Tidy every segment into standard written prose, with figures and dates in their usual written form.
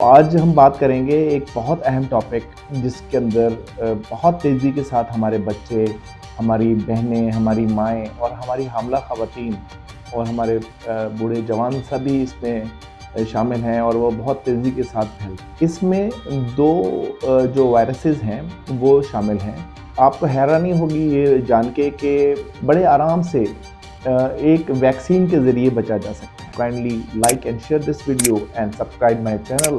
آج ہم بات کریں گے ایک بہت اہم ٹاپک جس کے اندر بہت تیزی کے ساتھ ہمارے بچے، ہماری بہنیں، ہماری مائیں اور ہماری حاملہ خواتین اور ہمارے بوڑھے جوان سبھی اس میں شامل ہیں اور وہ بہت تیزی کے ساتھ پھیلتے ہیں۔ اس میں دو جو وائرسز ہیں وہ شامل ہیں۔ آپ کو حیرانی ہوگی یہ جان کے کہ بڑے آرام سے ایک ویکسین کے ذریعے بچا جا سکتا ہے۔ Kindly like and share this video and subscribe my channel.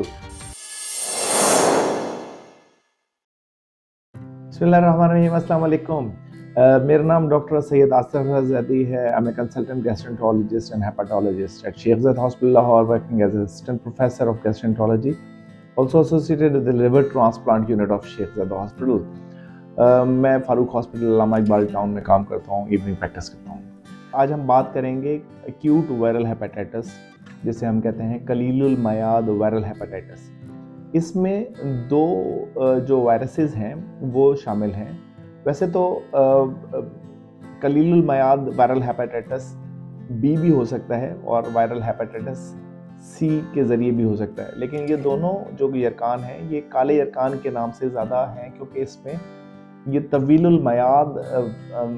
بسم اللہ الرحمن الرحیم، السلام علیکم۔ میرا نام ڈاکٹر سید آصف زیدی ہے۔ I'm a consultant gastroenterologist and hepatologist at Sheikh Zayed Hospital Lahore, working as an assistant professor of gastroenterology, also associated with the liver transplant unit of Sheikh Zayed Hospital. میں فاروق hospital علامہ Iqbal town میں کام کرتا ہوں، evening practice کرتا ہوں۔ آج ہم بات کریں گے ایکیوٹ وائرل ہیپاٹائٹس، جسے ہم کہتے ہیں قلیل المیعاد وائرل ہیپاٹائٹس۔ اس میں دو جو وائرسز ہیں وہ شامل ہیں۔ ویسے تو قلیل المیعاد وائرل ہیپاٹائٹس بی بھی ہو سکتا ہے اور وائرل ہیپاٹائٹس سی کے ذریعے بھی ہو سکتا ہے، لیکن یہ دونوں جو یرکان ہیں یہ کالے یرکان کے نام سے زیادہ ہیں، کیونکہ اس میں یہ طویل المیعاد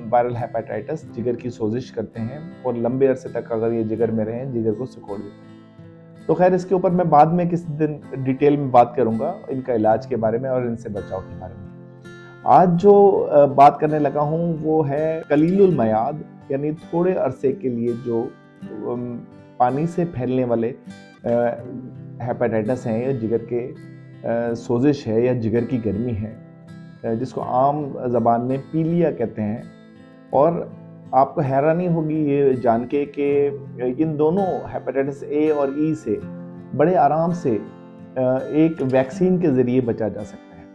وائرل ہیپاٹائٹس جگر کی سوزش کرتے ہیں اور لمبے عرصے تک اگر یہ جگر میں رہیں جگر کو سکوڑ دیتے ہیں۔ تو خیر اس کے اوپر میں بعد میں کسی دن ڈیٹیل میں بات کروں گا ان کا علاج کے بارے میں اور ان سے بچاؤ کے بارے میں۔ آج جو بات کرنے لگا ہوں وہ ہے قلیل المیعاد، یعنی تھوڑے عرصے کے لیے جو پانی سے پھیلنے والے ہیپاٹائٹس ہیں یا جگر کے سوزش ہے یا جگر کی گرمی ہے، جس کو عام زبان میں پیلیا کہتے ہیں۔ اور آپ کو حیرانی ہوگی یہ جان کے کہ ان دونوں ہیپاٹائٹس اے اور ای سے بڑے آرام سے ایک ویکسین کے ذریعے بچا جا سکتا ہے۔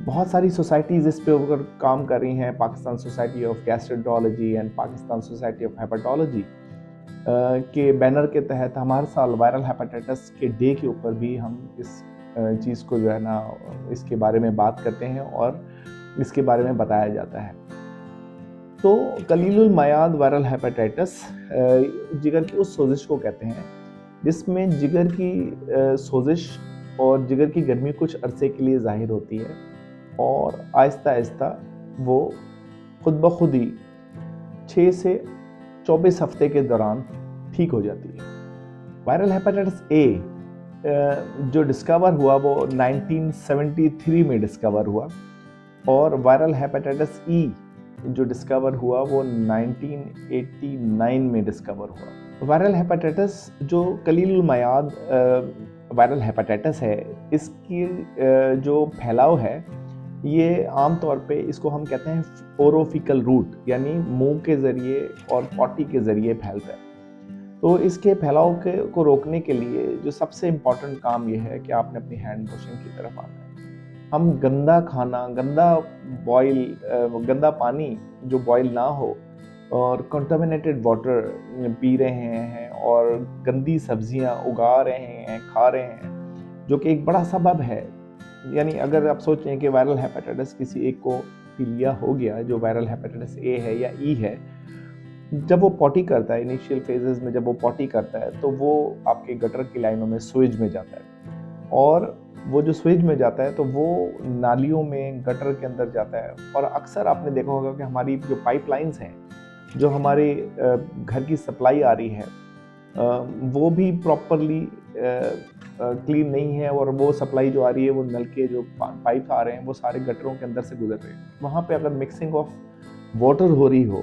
بہت ساری سوسائٹیز اس پہ اوپر کام کر رہی ہیں، Pakistan society of gastroenterology and Pakistan society of hepatology کے بینر کے تحت ہم ہر سال وائرل ہیپاٹائٹس کے ڈے کے اوپر بھی ہم اس چیز کو جو ہے نا اس کے بارے میں بات کرتے ہیں اور اس کے بارے میں بتایا جاتا ہے۔ تو قلیل المیعاد وائرل ہیپاٹائٹس جگر کی اس سوزش کو کہتے ہیں جس میں جگر کی سوزش اور جگر کی گرمی کچھ عرصے کے لیے ظاہر ہوتی ہے اور آہستہ آہستہ وہ خود بخود ہی 6 سے 24 ہفتے کے دوران ٹھیک ہو جاتی ہے۔ وائرل ہیپاٹائٹس اے جو ڈسکور ہوا وہ 1973 میں ڈسکور ہوا، اور وائرل ہیپاٹائٹس ای جو ڈسکور ہوا وہ 1989 میں ڈسکور ہوا۔ وائرل ہیپاٹائٹس جو قلیل المیعاد وائرل ہیپاٹائٹس ہے، اس کی جو پھیلاؤ ہے یہ عام طور پہ اس کو ہم کہتے ہیں اوروفیکل روٹ، یعنی منہ کے ذریعے اور پوٹی کے ذریعے پھیلتا ہے۔ تو اس کے پھیلاؤ کو روکنے کے لیے جو سب سے امپورٹنٹ کام یہ ہے کہ آپ نے اپنی ہینڈ واشنگ کی طرف آنا ہے۔ ہم گندا کھانا، گندا پانی جو بوائل نہ ہو اور کنٹامینیٹڈ واٹر پی رہے ہیں اور گندی سبزیاں اگا رہے ہیں، کھا رہے ہیں، جو کہ ایک بڑا سبب ہے۔ یعنی اگر آپ سوچیں کہ وائرل ہیپاٹائٹس کسی ایک کو پیلیا ہو گیا جو وائرل ہیپاٹائٹس اے ہے یا ای ہے، جب وہ پوٹی کرتا ہے انیشیل فیزز میں، جب وہ پوٹی کرتا ہے تو وہ آپ کے گٹر کی لائنوں میں سویج میں جاتا ہے، اور وہ جو سویج میں جاتا ہے تو وہ نالیوں میں گٹر کے اندر جاتا ہے، اور اکثر آپ نے دیکھا ہوگا کہ ہماری جو پائپ لائنز ہیں جو ہمارے گھر کی سپلائی آ رہی ہے وہ بھی پراپرلی کلین نہیں ہے، اور وہ سپلائی جو آ رہی ہے وہ نل کے جو پائپ آ رہے ہیں وہ سارے گٹروں کے اندر سے گزر رہے ہیں۔ وہاں پہ اگر مکسنگ آف واٹر ہو رہی ہو،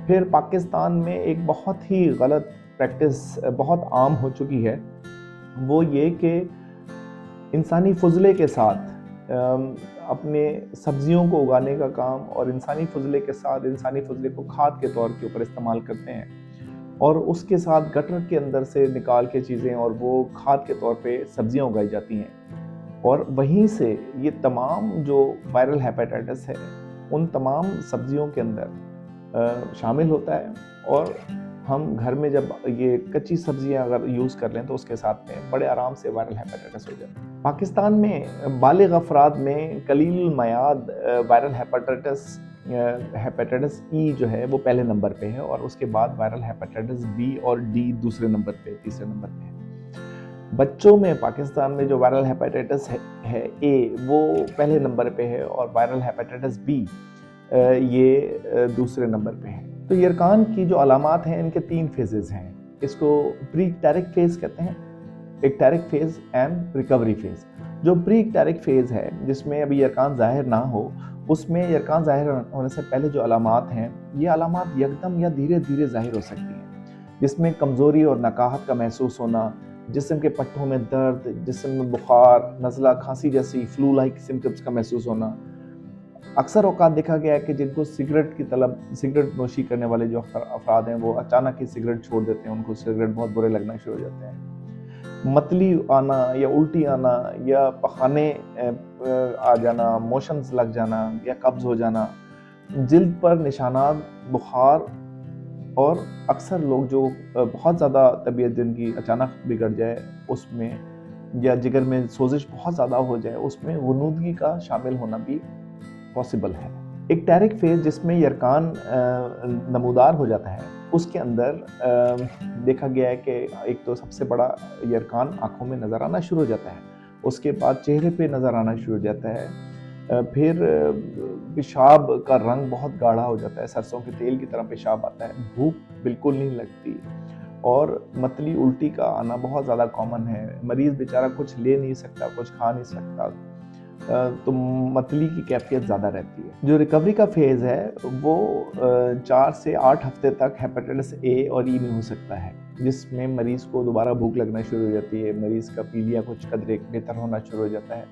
پھر پاکستان میں ایک بہت ہی غلط پریکٹس بہت عام ہو چکی ہے، وہ یہ کہ انسانی فضلے کے ساتھ اپنے سبزیوں کو اگانے کا کام اور انسانی فضلے کے ساتھ انسانی فضلے کو کھاد کے طور کے اوپر استعمال کرتے ہیں، اور اس کے ساتھ گٹر کے اندر سے نکال کے چیزیں اور وہ کھاد کے طور پہ سبزیاں اگائی جاتی ہیں، اور وہیں سے یہ تمام جو وائرل ہیپاٹائٹس ہے ان تمام سبزیوں کے اندر شامل ہوتا ہے، اور ہم گھر میں جب یہ کچی سبزیاں اگر یوز کر لیں تو اس کے ساتھ میں بڑے آرام سے وائرل ہیپاٹائٹس ہو جاتا ہے۔ پاکستان میں بالغ افراد میں قلیل المیعاد وائرل ہیپاٹائٹس ای جو ہے وہ پہلے نمبر پہ ہے، اور اس کے بعد وائرل ہیپاٹائٹس بی اور ڈی دوسرے نمبر پہ، تیسرے نمبر پہ ہے۔ बच्चों में पाकिस्तान में जो वायरल हेपेटाइटिस है ए, वो पहले नंबर पे है और वायरल हेपेटाइटिस बी ये दूसरे नंबर पे है। तो यरकान की जो अलामात हैं इनके 3 फेजेस हैं। इसको प्री इक्टेरिक फेज कहते हैं, इक्टेरिक फेज एंड रिकवरी फेज। जो प्री इक्टेरिक फेज है जिसमें अभी यरकान जाहिर ना हो, उसमें यरकान जाहिर होने से पहले जो अलामात हैं, ये अलामात यकदम या धीरे धीरे जाहिर हो सकती हैं, जिसमें कमज़ोरी और नकाहत का महसूस होना, जिस्म के पट्टों में दर्द, जिस्म में बुखार, नज़ला, खांसी जैसी फ्लू लाइक सिम्टम्स का महसूस होना। अक्सर औकात देखा गया है कि जिनको सिगरेट नोशी करने वाले जो अफराद हैं वो अचानक ही सिगरेट छोड़ देते हैं, उनको सिगरेट बहुत बुरे लगना शुरू हो जाते हैं। मतली आना या उल्टी आना या पखाने आ जाना, मोशंस लग जाना या कब्ज़ हो जाना, जिल्द पर निशानात, बुखार, और अक्सर लोग जो बहुत ज़्यादा तबीयत जिनकी अचानक बिगड़ जाए उसमें, या जिगर में सोजिश बहुत ज़्यादा हो जाए उसमें गुनूदगी का शामिल होना भी पॉसिबल है। इक्टेरिक फेज जिसमें यरकान नमूदार हो जाता है, उसके अंदर देखा गया है कि एक तो सबसे बड़ा यरकान आँखों में नज़र आना शुरू हो जाता है, उसके बाद चेहरे पे नज़र आना शुरू हो जाता है, फिर पेशाब का रंग बहुत गाढ़ा हो जाता है, सरसों के तेल की तरह पेशाब आता है, भूख बिल्कुल नहीं लगती, और मतली उल्टी का आना बहुत ज़्यादा कॉमन है। मरीज़ बेचारा कुछ ले नहीं सकता, कुछ खा नहीं सकता, तो मतली की कैफियत ज़्यादा रहती है। जो रिकवरी का फेज़ है वो 4 से 8 हफ्ते तक हेपेटाइटिस ए और ई में हो सकता है, जिसमें मरीज़ को दोबारा भूख लगना शुरू हो जाती है, मरीज़ का पीलिया कुछ कदरे बेहतर होना शुरू हो जाता है,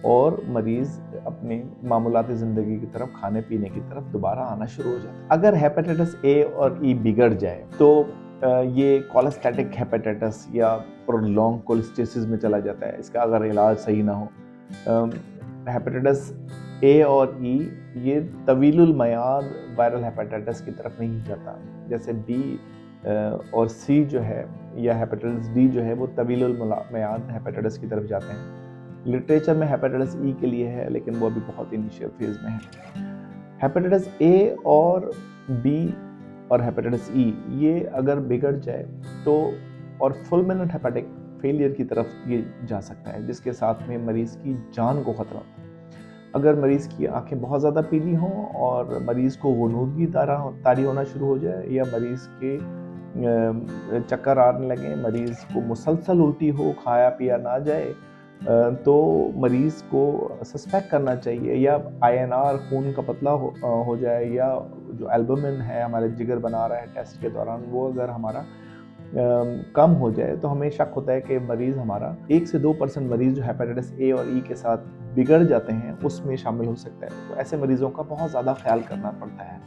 और मरीज़ अपनी मामूलाती ज़िंदगी की तरफ, खाने पीने की तरफ दोबारा आना शुरू हो जाता है। अगर हेपेटाइटिस ए और ई बिगड़ जाए तो ये कोलेस्टेटिक हेपेटाइटिस या प्रोलॉन्ग कोलेस्टेसिस में चला जाता है, इसका अगर इलाज सही ना हो। हेपेटाइटिस ए और ई ये तवीलुल मयाद वायरल हेपेटाइटिस की तरफ नहीं जाता, जैसे बी और सी जो है, या हेपेटाइटिस डी जो है, वो तवीलुल मयाद हेपेटाइटिस की तरफ जाते हैं। लिटरेचर में हेपेटाइटिस ई के लिए है, लेकिन वो अभी बहुत इनिशियल फेज में है। हेपेटाइटिस ए और बी और हेपेटाइटिस ई ये अगर बिगड़ जाए तो और फुलमिनेंट हेपेटिक फेलियर की तरफ ये जा सकता है, जिसके साथ में मरीज़ की जान को ख़तरा होता है। अगर मरीज़ की आंखें बहुत ज़्यादा पीली हों और मरीज़ को गुनूदगी तारी होना शुरू हो जाए, या मरीज़ के चक्कर आने लगे, मरीज़ को मुसलसल उल्टी हो, खाया पिया ना जाए, तो मरीज़ को सस्पेक्ट करना चाहिए, या INR खून का पतला हो जाए, या जो एल्बुमिन है हमारे जिगर बना रहा है टेस्ट के दौरान, वो अगर हमारा कम हो जाए तो हमें शक होता है कि मरीज़ हमारा 1 से 2% मरीज़ जो हेपेटाइटिस ए और ई के साथ बिगड़ जाते हैं उसमें शामिल हो सकता है। तो ऐसे मरीज़ों का बहुत ज़्यादा ख्याल करना पड़ता है।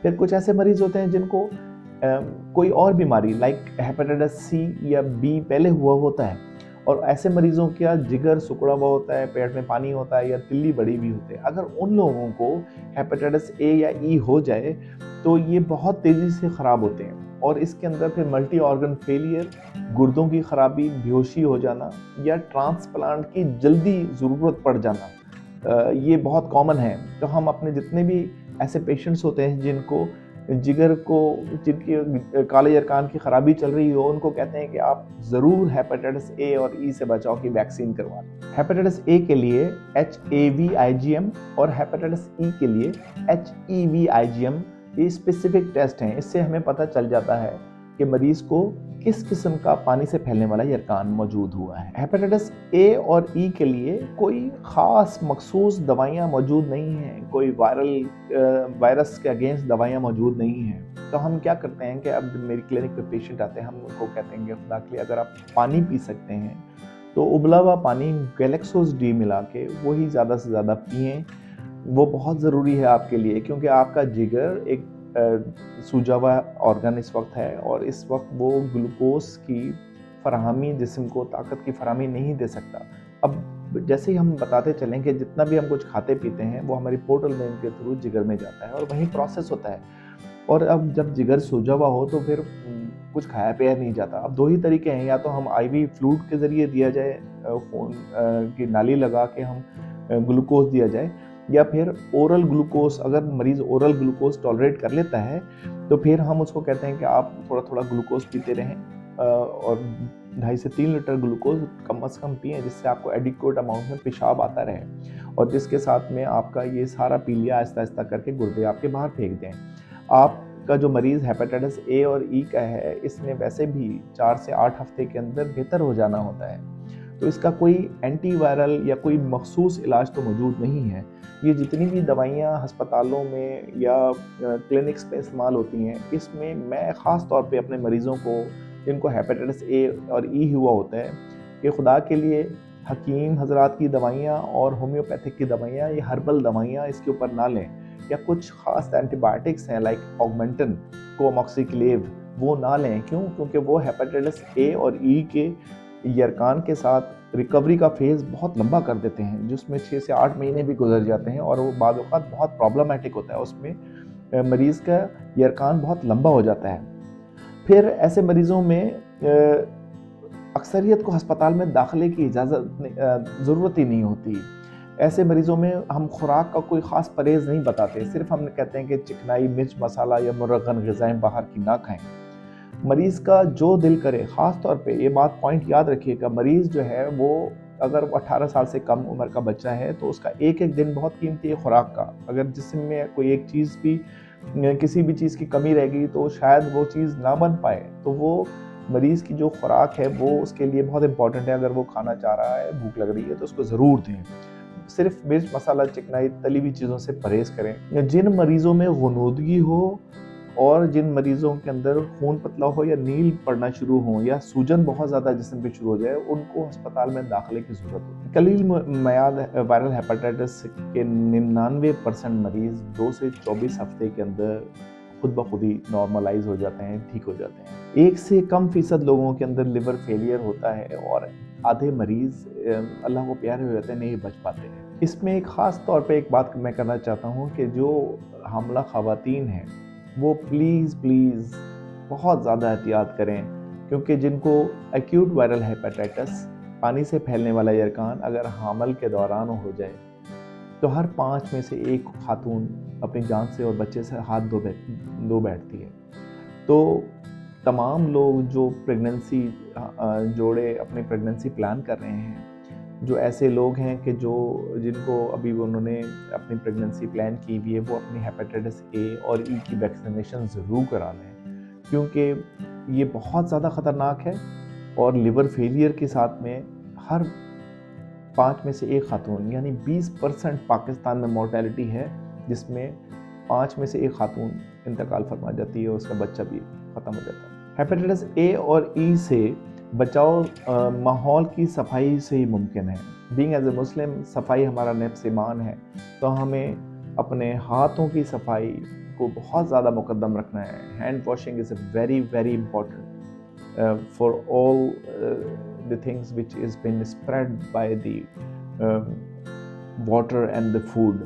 फिर कुछ ऐसे मरीज़ होते हैं जिनको कोई और बीमारी लाइक हेपेटाइटिस सी या बी पहले हुआ होता है, और ऐसे मरीज़ों का जिगर सिकुड़ा हुआ होता है, पेट में पानी होता है, या तिल्ली बड़ी भी होती है। अगर उन लोगों को हेपेटाइटिस ए या ई हो जाए तो ये बहुत तेज़ी से ख़राब होते हैं, और इसके अंदर फिर मल्टी ऑर्गन फेलियर, गुर्दों की खराबी, बेहोशी हो जाना, या ट्रांसप्लांट की जल्दी ज़रूरत पड़ जाना, ये बहुत कॉमन है। तो हम अपने जितने भी ऐसे पेशेंट्स होते हैं जिनको जिगर को, जिनकी काले यरकान की खराबी चल रही हो, उनको कहते हैं कि आप ज़रूर हेपेटाइटिस ए और ई से बचाव की वैक्सीन करवा लें। हेपेटाइटिस ए के लिए HAV IgM और हेपेटाइटिस ई के लिए HEV IgM, ये स्पेसिफिक टेस्ट हैं। इससे हमें पता चल जाता है कि मरीज़ को किस किस्म का पानी से फैलने वाला यरकान मौजूद हुआ है। हेपेटाइटिस ए और ई के लिए कोई ख़ास मखसूस दवाइयाँ मौजूद नहीं हैं, कोई वायरस के अगेंस्ट दवाइयाँ मौजूद नहीं हैं। तो हम क्या करते हैं कि अब मेरी क्लिनिक पे पेशेंट आते हैं, हम उनको कहते हैं कि खुदा के लिए अगर आप पानी पी सकते हैं तो उबला हुआ पानी गैलेक्सोस डी मिला के वही ज़्यादा से ज़्यादा पिएँ। वो बहुत ज़रूरी है आपके लिए, क्योंकि आपका जिगर एक सूजा हुआ ऑर्गन इस वक्त है, और इस वक्त वो ग्लूकोज की फराहमी, जिस्म को ताकत की फराहमी नहीं दे सकता। अब जैसे ही हम बताते चलें कि जितना भी हम कुछ खाते पीते हैं वो हमारी पोर्टल वेन के थ्रू जिगर में जाता है और वहीं प्रोसेस होता है, और अब जब जिगर सूजा हुआ हो तो फिर कुछ खाया पिया नहीं जाता। अब 2 ही तरीके हैं, या तो हम IV फ्लूइड के ज़रिए दिया जाए, खून की नाली लगा के हम ग्लूकोज दिया जाए, या फिर ओरल ग्लूकोज। अगर मरीज़ ओरल ग्लूकोज टॉलरेट कर लेता है तो फिर हम उसको कहते हैं कि आप थोड़ा थोड़ा ग्लूकोज पीते रहें, और 2.5 से 3 लीटर ग्लूकोज कम से कम पिएं, जिससे आपको एडिक्वेट अमाउंट में पेशाब आता रहे और जिसके साथ में आपका ये सारा पीलिया आहिस्ता आहिस्ता करके गुर्दे आपके बाहर फेंक दें। आपका जो मरीज़ हेपेटाइटिस ए और ई का है, इसमें वैसे भी 4 से 8 हफ्ते के अंदर बेहतर हो जाना होता है, तो इसका कोई एंटीवायरल या कोई मखसूस इलाज तो मौजूद नहीं है। ये जितनी भी दवाइयाँ अस्पतालों में या क्लिनिक्स पे इस्तेमाल होती हैं, इसमें मैं ख़ास तौर पे अपने मरीज़ों को जिनको हेपेटाइटिस ए और ई हुआ होता है कि खुदा के लिए हकीम हज़रात की दवाइयाँ और होम्योपैथिक की दवाइयाँ, ये हर्बल दवाइयाँ इसके ऊपर ना लें, या कुछ ख़ास एंटीबायोटिक्स हैं लाइक ऑगमेंटन, कोमोक्सिक्लेव, वो ना लें। क्यों? क्योंकि वो हेपेटाइटिस ए और ई के यरकान के साथ रिकवरी का फेज़ बहुत लंबा कर देते हैं, जिसमें 6 से 8 महीने भी गुजर जाते हैं और वो बाद वक़्त बहुत प्रॉब्लमेटिक होता है। उसमें मरीज़ का यरकान बहुत लंबा हो जाता है। फिर ऐसे मरीज़ों में अक्सरियत को अस्पताल में दाखिले की ज़रूरत ही नहीं होती। ऐसे मरीज़ों में हम खुराक का कोई ख़ास परहेज़ नहीं बताते, सिर्फ हम कहते हैं कि चिकनाई, मिर्च, मसाला या मुरगन ग़िज़ाएँ बाहर की ना खाएँ। मरीज़ का जो दिल करे, ख़ास तौर पे ये बात पॉइंट याद रखिएगा, मरीज़ जो है वो अगर 18 साल से कम उम्र का बच्चा है तो उसका एक-एक दिन बहुत कीमती है खुराक का। अगर जिस्म में कोई एक चीज़ भी, किसी भी चीज़ की कमी रह गई तो शायद वो चीज़ ना बन पाए, तो वो मरीज़ की जो खुराक है वो उसके लिए बहुत इम्पॉर्टेंट है। अगर वो खाना चाह रहा है, भूख लग रही है, तो उसको ज़रूर दें। सिर्फ मिर्च, मसाला, चिकनाई, तली हुई चीज़ों से परहेज़ करें। जिन मरीज़ों में ग़ुनूदगी हो और जिन मरीज़ों के अंदर खून पतला हो या नील पड़ना शुरू हो या सूजन बहुत ज़्यादा जिस्म पे शुरू हो जाए, उनको अस्पताल में दाखिले की ज़रूरत होती है। कलील मियाद वायरल हेपेटाइटिस के 99% मरीज़ 2 से 24 हफ्ते के अंदर खुद ब खुद ही नॉर्मलाइज हो जाते हैं, ठीक हो जाते हैं। 1 से कम फ़ीसद लोगों के अंदर लिवर फेलियर होता है और आधे मरीज़ अल्लाह को प्यारे हो जाते हैं, नहीं बच पाते हैं। इसमें एक ख़ास तौर पे एक बात मैं करना चाहता हूँ कि जो हामला ख़वातीन हैं, वो प्लीज़ बहुत ज़्यादा एहतियात करें, क्योंकि जिनको एक्यूट वायरल हेपेटाइटिस, पानी से फैलने वाला यरकान, अगर हामल के दौरान हो जाए तो हर 5 में से 1 खातून अपनी जान से और बच्चे से हाथ धो बैठती है। तो तमाम लोग जो प्रेगनेंसी जोड़े अपनी प्रेगनेंसी प्लान कर रहे हैं, जो ऐसे लोग हैं कि जिनको अभी उन्होंने अपनी प्रेगनेंसी प्लान की हुई है, वो अपनी हेपेटाइटिस ए और ई की वैक्सीनेशन ज़रूर करा लें, क्योंकि ये बहुत ज़्यादा ख़तरनाक है और लिवर फेलियर के साथ में हर 5 में से 1 खातून, यानी 20% पाकिस्तान में मोर्टेलिटी है, जिसमें 5 में से 1 खातून इंतकाल फरमा जाती है और उसका बच्चा भी ख़त्म हो जाता है। हेपेटाइटिस ए और ई से बचाव माहौल की सफाई से ही मुमकिन है। बीइंग एज ए मुस्लिम, सफाई हमारा नेफ्स ईमान है, तो हमें अपने हाथों की सफाई को बहुत ज़्यादा मुकद्दम रखना है। Hand washing is very important for all the things which is been spread by the water and the food.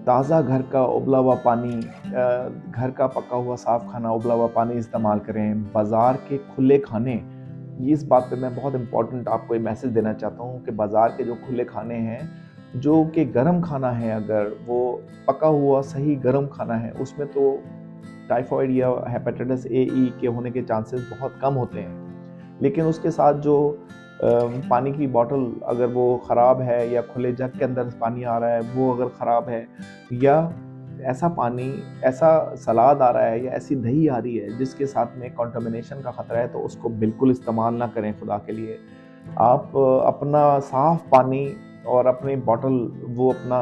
ताज़ा घर का उबला हुआ पानी, घर का पका हुआ साफ़ खाना, उबला हुआ पानी इस्तेमाल करें। बाज़ार के खुले खाने, इस बात पे मैं बहुत इम्पोर्टेंट आपको ये मैसेज देना चाहता हूँ कि बाज़ार के जो खुले खाने हैं, जो कि गर्म खाना है, अगर वो पका हुआ सही गर्म खाना है, उसमें तो टाइफाइड या हेपेटाइटिस ए ई के होने के चांसेस बहुत कम होते हैं। लेकिन उसके साथ जो पानी की बोतल अगर वो ख़राब है या खुले जग के अंदर पानी आ रहा है वो अगर ख़राब है, या ऐसा सलाद आ रहा है या ऐसी दही आ रही है जिसके साथ में कंटामिनेशन का ख़तरा है, तो उसको बिल्कुल इस्तेमाल ना करें खुदा के लिए। आप अपना साफ़ पानी और अपनी बोतल वो अपना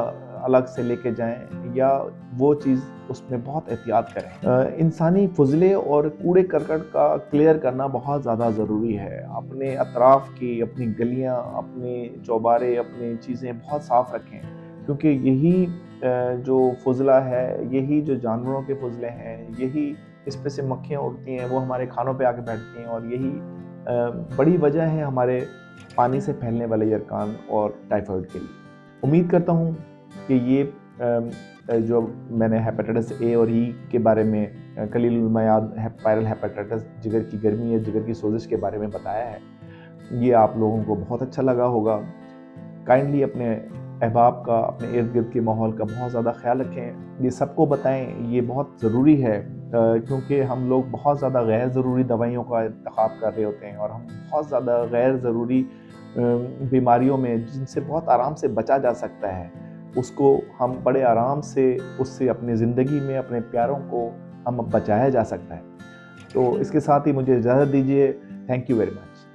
अलग से लेके जाएं, या वो चीज़ उसमें बहुत एहतियात करें। इंसानी फुजले और कूड़े करकट का क्लियर करना बहुत ज़्यादा ज़रूरी है। अपने अतराफ़ की, अपनी गलियां, अपने चौबारे, अपनी चीज़ें बहुत साफ़ रखें, क्योंकि यही जो फुजला है, यही जो जानवरों के फुजले हैं, यही इस पे से मक्खियाँ उड़ती हैं, वो हमारे खानों पे आके बैठती हैं, और यही बड़ी वजह है हमारे पानी से फैलने वाले यरकान और टाइफाइड के लिए। उम्मीद करता हूँ कि ये जो मैंने हेपेटाइटिस ए और ई के बारे में कलील मियाद वायरल हेपेटाइटिस, जिगर की गर्मी या जिगर की सोजिश के बारे में बताया है, ये आप लोगों को बहुत अच्छा लगा होगा। काइंडली अपने अहबाब का, अपने इर्द गिर्द के माहौल का बहुत ज़्यादा ख्याल रखें, ये सबको बताएं, ये बहुत ज़रूरी है کیونکہ ہم لوگ بہت زیادہ غیر ضروری دوائیوں کا انتخاب کر رہے ہوتے ہیں اور ہم بہت زیادہ غیر ضروری بیماریوں میں جن سے بہت آرام سے بچا جا سکتا ہے اس کو ہم بڑے آرام سے اس سے اپنی زندگی میں اپنے پیاروں کو ہم بچایا جا سکتا ہے. تو اس کے ساتھ ہی مجھے اجازت دیجیے. Thank you very much.